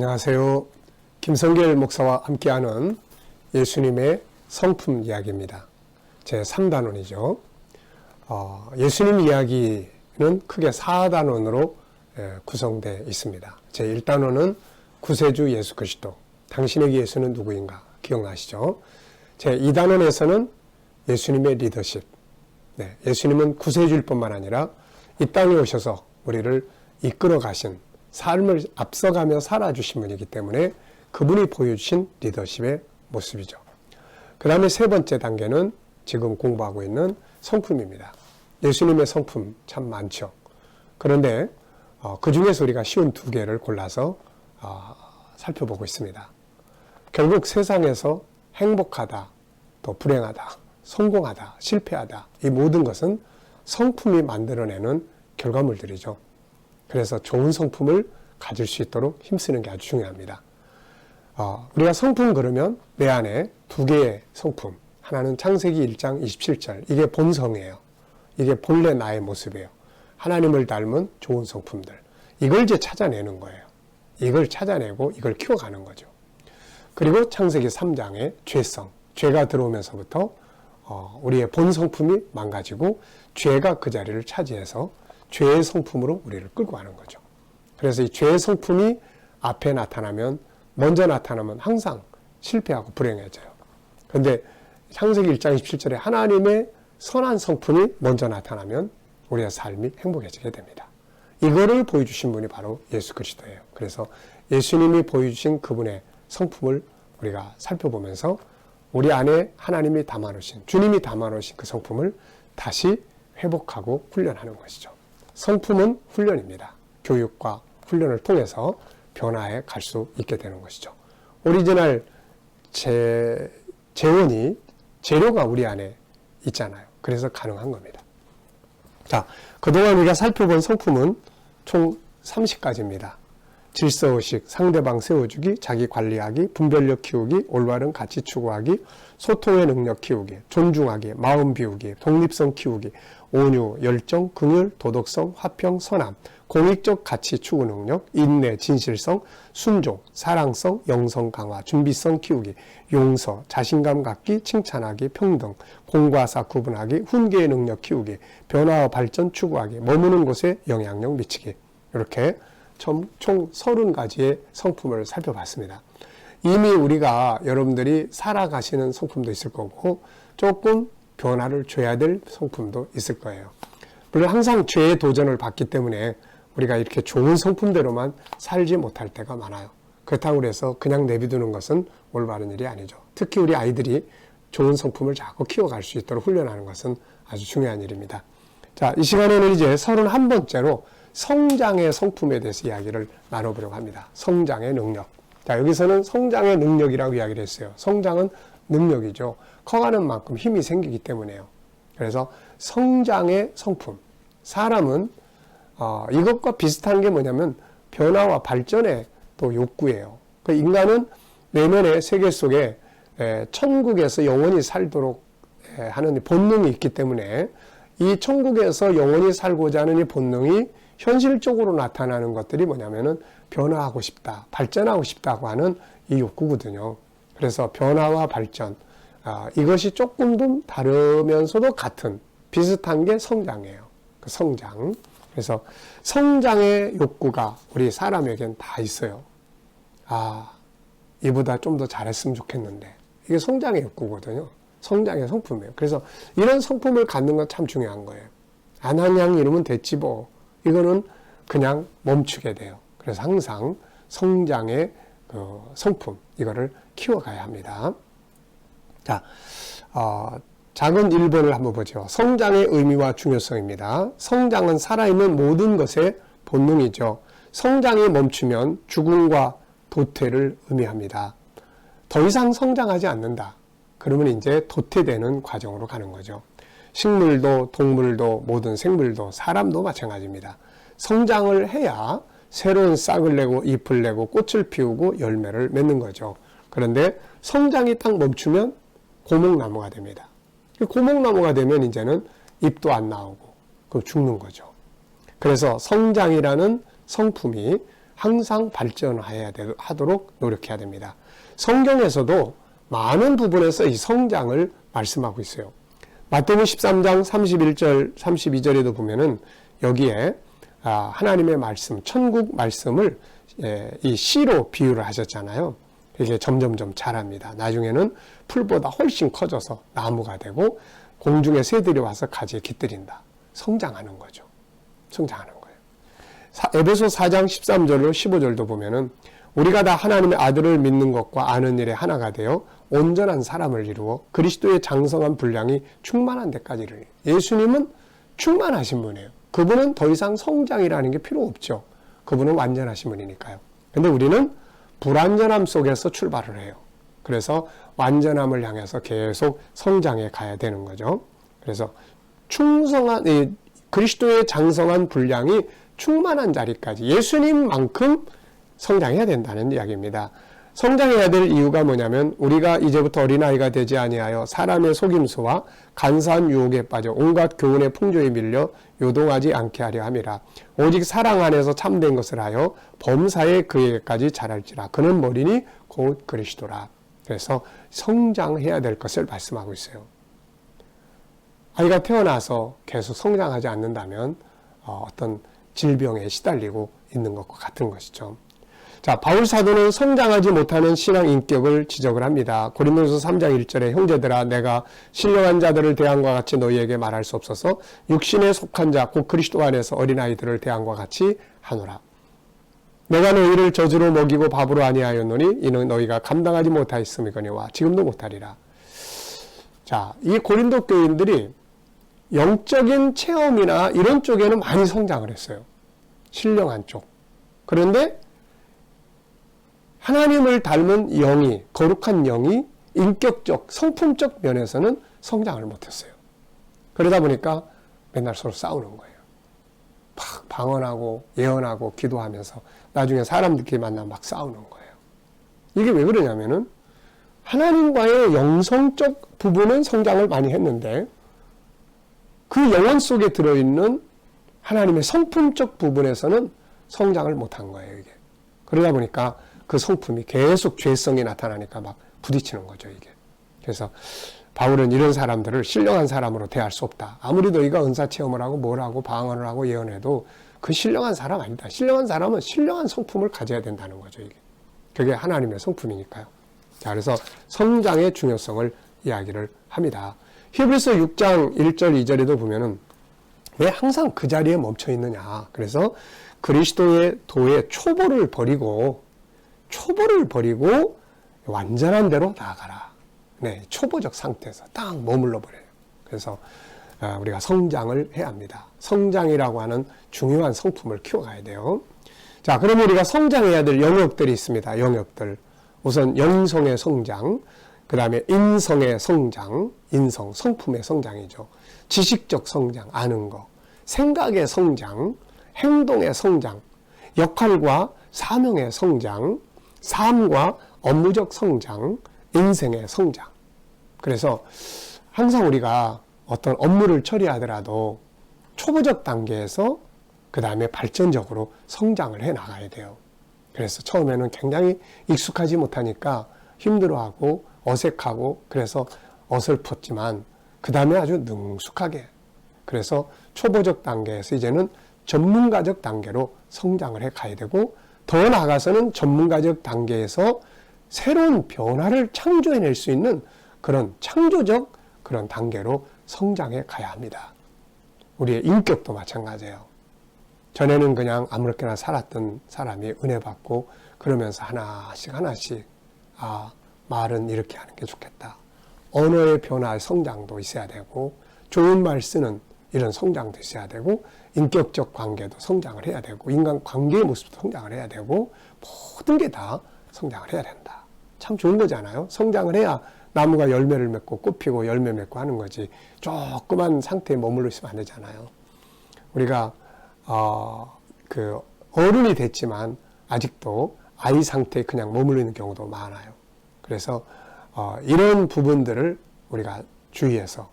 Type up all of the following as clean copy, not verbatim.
안녕하세요. 김성길 목사와 함께하는 예수님의 성품 이야기입니다. 제 3단원이죠. 예수님 이야기는 크게 4단원으로 구성되어 있습니다. 제 1단원은 구세주 예수 그리스도, 당신에게 예수는 누구인가 기억나시죠? 제 2단원에서는 예수님의 리더십, 예수님은 구세주일 뿐만 아니라 이 땅에 오셔서 우리를 이끌어 가신, 삶을 앞서가며 살아주신 분이기 때문에 그분이 보여주신 리더십의 모습이죠. 그 다음에 세 번째 단계는 지금 공부하고 있는 성품입니다. 예수님의 성품 참 많죠. 그런데 그 중에서 우리가 쉬운 2개를 골라서 살펴보고 있습니다. 결국 세상에서 행복하다, 또 불행하다, 성공하다, 실패하다, 이 모든 것은 성품이 만들어내는 결과물들이죠. 그래서 좋은 성품을 가질 수 있도록 힘쓰는 게 아주 중요합니다. 우리가 성품 그러면 내 안에 2개의 성품, 하나는 창세기 1장 27절, 이게 본성이에요. 이게 본래 나의 모습이에요. 하나님을 닮은 좋은 성품들, 이걸 이제 찾아내는 거예요. 이걸 찾아내고 이걸 키워가는 거죠. 그리고 창세기 3장의 죄성, 죄가 들어오면서부터 우리의 본 성품이 망가지고 죄가 그 자리를 차지해서 죄의 성품으로 우리를 끌고 가는 거죠. 그래서 이 죄의 성품이 앞에 먼저 나타나면 항상 실패하고 불행해져요. 그런데 창세기 1장 27절에 하나님의 선한 성품이 먼저 나타나면 우리의 삶이 행복해지게 됩니다. 이거를 보여주신 분이 바로 예수 그리스도예요. 그래서 예수님이 보여주신 그분의 성품을 우리가 살펴보면서 우리 안에 하나님이 담아놓으신, 주님이 담아놓으신 그 성품을 다시 회복하고 훈련하는 것이죠. 성품은 훈련입니다. 교육과 훈련을 통해서 변화해 갈 수 있게 되는 것이죠. 오리지널 재료가 우리 안에 있잖아요. 그래서 가능한 겁니다. 자, 그동안 우리가 살펴본 성품은 총 30가지입니다. 질서의식, 상대방 세워주기, 자기 관리하기, 분별력 키우기, 올바른 가치 추구하기, 소통의 능력 키우기, 존중하기, 마음 비우기, 독립성 키우기, 온유, 열정, 긍휼, 도덕성, 화평, 선함, 공익적 가치 추구 능력, 인내, 진실성, 순종, 사랑성, 영성 강화, 준비성 키우기, 용서, 자신감 갖기, 칭찬하기, 평등, 공과사 구분하기, 훈계의 능력 키우기, 변화와 발전 추구하기, 머무는 곳에 영향력 미치기. 이렇게 총 30가지의 성품을 살펴봤습니다. 이미 우리가 여러분들이 살아가시는 성품도 있을 거고 조금 변화를 줘야 될 성품도 있을 거예요. 물론 항상 죄의 도전을 받기 때문에 우리가 이렇게 좋은 성품대로만 살지 못할 때가 많아요. 그렇다고 해서 그냥 내비두는 것은 올바른 일이 아니죠. 특히 우리 아이들이 좋은 성품을 자꾸 키워갈 수 있도록 훈련하는 것은 아주 중요한 일입니다. 자, 이 시간에는 이제 31번째로 성장의 성품에 대해서 이야기를 나눠보려고 합니다. 성장의 능력. 자, 여기서는 성장의 능력이라고 이야기를 했어요. 성장은 능력이죠. 커가는 만큼 힘이 생기기 때문에요. 그래서 성장의 성품. 사람은 이것과 비슷한 게 뭐냐면 변화와 발전의 또 욕구예요. 그 인간은 내면의 세계 속에 천국에서 영원히 살도록 하는 본능이 있기 때문에 이 천국에서 영원히 살고자 하는 이 본능이 현실적으로 나타나는 것들이 뭐냐면은 변화하고 싶다, 발전하고 싶다고 하는 이 욕구거든요. 그래서 변화와 발전, 이것이 조금 더 다르면서도 같은, 비슷한 게 성장이에요. 그 성장. 그래서 성장의 욕구가 우리 사람에겐 다 있어요. 이보다 좀 더 잘했으면 좋겠는데. 이게 성장의 욕구거든요. 성장의 성품이에요. 그래서 이런 성품을 갖는 건 참 중요한 거예요. 안 한 양 이러면 됐지 뭐. 이거는 그냥 멈추게 돼요. 그래서 항상 성장의 성품, 이거를 키워가야 합니다. 자, 작은 1번을 한번 보죠. 성장의 의미와 중요성입니다. 성장은 살아있는 모든 것의 본능이죠. 성장이 멈추면 죽음과 도태를 의미합니다. 더 이상 성장하지 않는다. 그러면 이제 도태되는 과정으로 가는 거죠. 식물도 동물도 모든 생물도 사람도 마찬가지입니다. 성장을 해야 새로운 싹을 내고 잎을 내고 꽃을 피우고 열매를 맺는 거죠. 그런데 성장이 딱 멈추면 고목나무가 됩니다. 고목나무가 되면 이제는 잎도 안 나오고 죽는 거죠. 그래서 성장이라는 성품이 항상 발전하도록 노력해야 됩니다. 성경에서도 많은 부분에서 이 성장을 말씀하고 있어요. 마태복음 13장 31절, 32절에도 보면은 여기에 하나님의 말씀, 천국 말씀을 이 씨로 비유를 하셨잖아요. 이게 점점점 자랍니다. 나중에는 풀보다 훨씬 커져서 나무가 되고 공중의 새들이 와서 가지에 깃들인다. 성장하는 거죠. 성장하는 거예요. 에베소 4장 13절로 15절도 보면은 우리가 다 하나님의 아들을 믿는 것과 아는 일에 하나가 되어 온전한 사람을 이루어 그리스도의 장성한 분량이 충만한 데까지 이르니. 예수님은 충만하신 분이에요. 그분은 더 이상 성장이라는 게 필요 없죠. 그분은 완전하신 분이니까요. 근데 우리는 불완전함 속에서 출발을 해요. 그래서 완전함을 향해서 계속 성장해 가야 되는 거죠. 그래서 충성한 그리스도의 장성한 분량이 충만한 자리까지 예수님만큼 성장해야 된다는 이야기입니다. 성장해야 될 이유가 뭐냐면 우리가 이제부터 어린아이가 되지 아니하여 사람의 속임수와 간사한 유혹에 빠져 온갖 교훈의 풍조에 밀려 요동하지 않게 하려 함이라. 오직 사랑 안에서 참된 것을 하여 범사에 그에게까지 자랄지라. 그는 머리니 곧 그리스도라. 그래서 성장해야 될 것을 말씀하고 있어요. 아이가 태어나서 계속 성장하지 않는다면 어떤 질병에 시달리고 있는 것과 같은 것이죠. 자, 바울 사도는 성장하지 못하는 신앙 인격을 지적을 합니다. 고린도서 3장 1절에 형제들아 내가 신령한 자들을 대함과 같이 너희에게 말할 수 없어서 육신에 속한 자 곧 그리스도 안에서 어린아이들을 대함과 같이 하노라. 내가 너희를 저주로 먹이고 밥으로 아니하였노니 이는 너희가 감당하지 못하였음이거니와 지금도 못하리라. 자, 이 고린도 교인들이 영적인 체험이나 이런 쪽에는 많이 성장을 했어요. 신령한 쪽. 그런데 하나님을 닮은 영이, 거룩한 영이 인격적, 성품적 면에서는 성장을 못했어요. 그러다 보니까 맨날 서로 싸우는 거예요. 막 방언하고 예언하고 기도하면서 나중에 사람들끼리 만나면 막 싸우는 거예요. 이게 왜 그러냐면은 하나님과의 영성적 부분은 성장을 많이 했는데 그 영혼 속에 들어있는 하나님의 성품적 부분에서는 성장을 못한 거예요, 이게. 그러다 보니까 그 성품이 계속 죄성이 나타나니까 막 부딪히는 거죠, 이게. 그래서 바울은 이런 사람들을 신령한 사람으로 대할 수 없다. 아무리 너희가 은사 체험을 하고 뭘 하고 방언을 하고 예언해도 그 신령한 사람 아니다. 신령한 사람은 신령한 성품을 가져야 된다는 거죠, 이게. 그게 하나님의 성품이니까요. 자, 그래서 성장의 중요성을 이야기를 합니다. 히브리서 6장 1절 2절에도 보면은 왜 항상 그 자리에 멈춰 있느냐. 그래서 그리스도의 도의 초보를 버리고 완전한 대로 나아가라. 네, 초보적 상태에서 딱 머물러 버려요. 그래서 우리가 성장을 해야 합니다. 성장이라고 하는 중요한 성품을 키워가야 돼요. 자, 그럼 우리가 성장해야 될 영역들이 있습니다. 영역들. 우선 영성의 성장, 그 다음에 인성의 성장, 인성, 성품의 성장이죠. 지식적 성장, 아는 거, 생각의 성장, 행동의 성장, 역할과 사명의 성장, 삶과 업무적 성장, 인생의 성장. 그래서 항상 우리가 어떤 업무를 처리하더라도 초보적 단계에서 그 다음에 발전적으로 성장을 해 나가야 돼요. 그래서 처음에는 굉장히 익숙하지 못하니까 힘들어하고 어색하고 그래서 어설펐지만 그 다음에 아주 능숙하게, 그래서 초보적 단계에서 이제는 전문가적 단계로 성장을 해 가야 되고, 더 나아가서는 전문가적 단계에서 새로운 변화를 창조해낼 수 있는 그런 창조적 그런 단계로 성장해 가야 합니다. 우리의 인격도 마찬가지예요. 전에는 그냥 아무렇게나 살았던 사람이 은혜 받고 그러면서 하나씩 말은 이렇게 하는 게 좋겠다. 언어의 변화의 성장도 있어야 되고, 좋은 말 쓰는 이런 성장도 있어야 되고, 인격적 관계도 성장을 해야 되고, 인간 관계의 모습도 성장을 해야 되고, 모든 게 다 성장을 해야 된다. 참 좋은 거잖아요. 성장을 해야 나무가 열매를 맺고 꽃 피고 열매 맺고 하는 거지. 조그만 상태에 머물러 있으면 안 되잖아요. 우리가 어른이 됐지만 아직도 아이 상태에 그냥 머물러 있는 경우도 많아요. 그래서 이런 부분들을 우리가 주의해서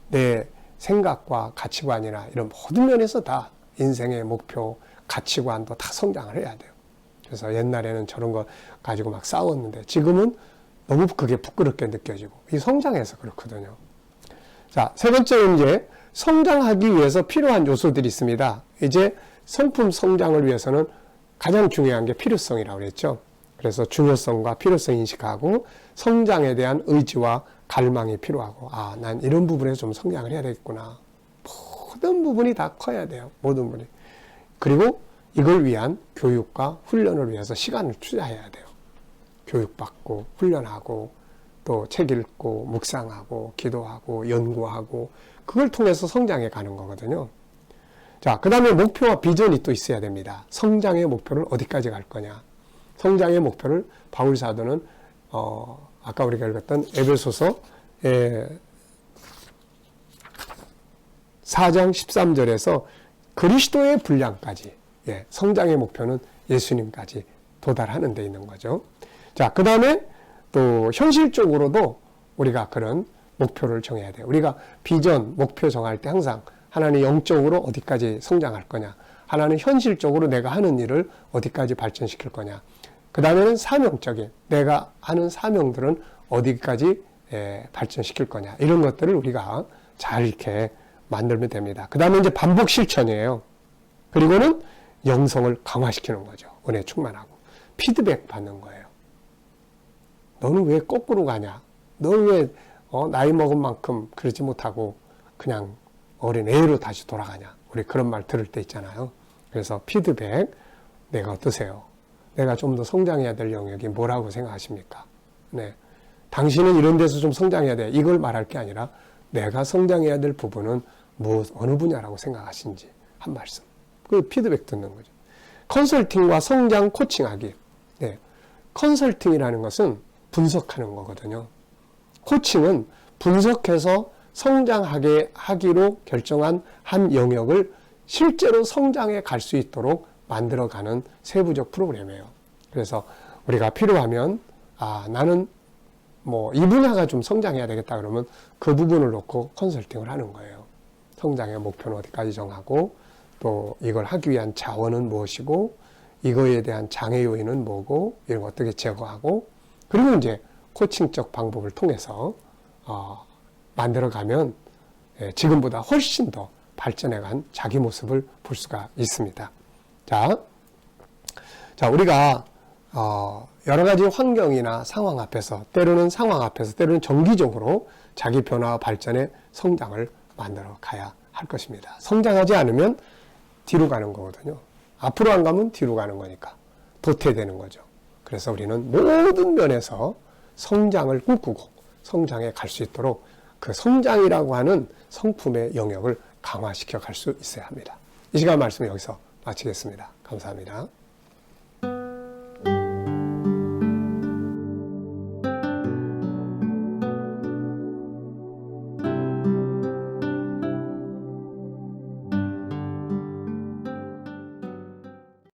내 생각과 가치관이나 이런 모든 면에서 다 인생의 목표, 가치관도 다 성장을 해야 돼요. 그래서 옛날에는 저런 거 가지고 막 싸웠는데 지금은 너무 그게 부끄럽게 느껴지고 이 성장해서 그렇거든요. 자, 세 번째는 이제 성장하기 위해서 필요한 요소들이 있습니다. 이제 성품 성장을 위해서는 가장 중요한 게 필요성이라고 그랬죠. 그래서 중요성과 필요성 인식하고 성장에 대한 의지와 갈망이 필요하고, 아, 난 이런 부분에서 좀 성장을 해야 되겠구나. 모든 부분이 다 커야 돼요. 모든 부분이. 그리고 이걸 위한 교육과 훈련을 위해서 시간을 투자해야 돼요. 교육받고 훈련하고 또 책 읽고 묵상하고 기도하고 연구하고 그걸 통해서 성장해 가는 거거든요. 자, 그 다음에 목표와 비전이 또 있어야 됩니다. 성장의 목표를 어디까지 갈 거냐. 성장의 목표를 바울 사도는 아까 우리가 읽었던 에베소서 4장 13절에서 그리스도의 분량까지, 성장의 목표는 예수님까지 도달하는 데 있는 거죠. 자, 그 다음에 또 현실적으로도 우리가 그런 목표를 정해야 돼요. 우리가 비전, 목표 정할 때 항상 하나는 영적으로 어디까지 성장할 거냐, 하나는 현실적으로 내가 하는 일을 어디까지 발전시킬 거냐, 그 다음에는 사명적인 내가 하는 사명들은 어디까지 발전시킬 거냐, 이런 것들을 우리가 잘 이렇게 만들면 됩니다. 그 다음에 이제 반복 실천이에요. 그리고는 영성을 강화시키는 거죠. 은혜 충만하고 피드백 받는 거예요. 너는 왜 거꾸로 가냐? 너는 왜 나이 먹은 만큼 그러지 못하고 그냥 어린 애로 다시 돌아가냐? 우리 그런 말 들을 때 있잖아요. 그래서 피드백, 내가 어떠세요? 내가 좀 더 성장해야 될 영역이 뭐라고 생각하십니까? 네, 당신은 이런 데서 좀 성장해야 돼. 이걸 말할 게 아니라 내가 성장해야 될 부분은 어느 분야라고 생각하신지 한 말씀. 그 피드백 듣는 거죠. 컨설팅과 성장 코칭하기. 네, 컨설팅이라는 것은 분석하는 거거든요. 코칭은 분석해서 성장하게 하기로 결정한 한 영역을 실제로 성장해 갈 수 있도록 만들어가는 세부적 프로그램이에요. 그래서 우리가 필요하면 나는 이 분야가 좀 성장해야 되겠다 그러면 그 부분을 놓고 컨설팅을 하는 거예요. 성장의 목표는 어디까지 정하고 또 이걸 하기 위한 자원은 무엇이고 이거에 대한 장애 요인은 뭐고 이런 거 어떻게 제거하고 그리고 이제 코칭적 방법을 통해서 만들어가면 지금보다 훨씬 더 발전해간 자기 모습을 볼 수가 있습니다. 자, 우리가 여러 가지 환경이나 상황 앞에서 때로는 정기적으로 자기 변화와 발전의 성장을 만들어 가야 할 것입니다. 성장하지 않으면 뒤로 가는 거거든요. 앞으로 안 가면 뒤로 가는 거니까 도태되는 거죠. 그래서 우리는 모든 면에서 성장을 꿈꾸고 성장해 갈 수 있도록 그 성장이라고 하는 성품의 영역을 강화시켜 갈 수 있어야 합니다. 이 시간 말씀 여기서 마치겠습니다. 감사합니다.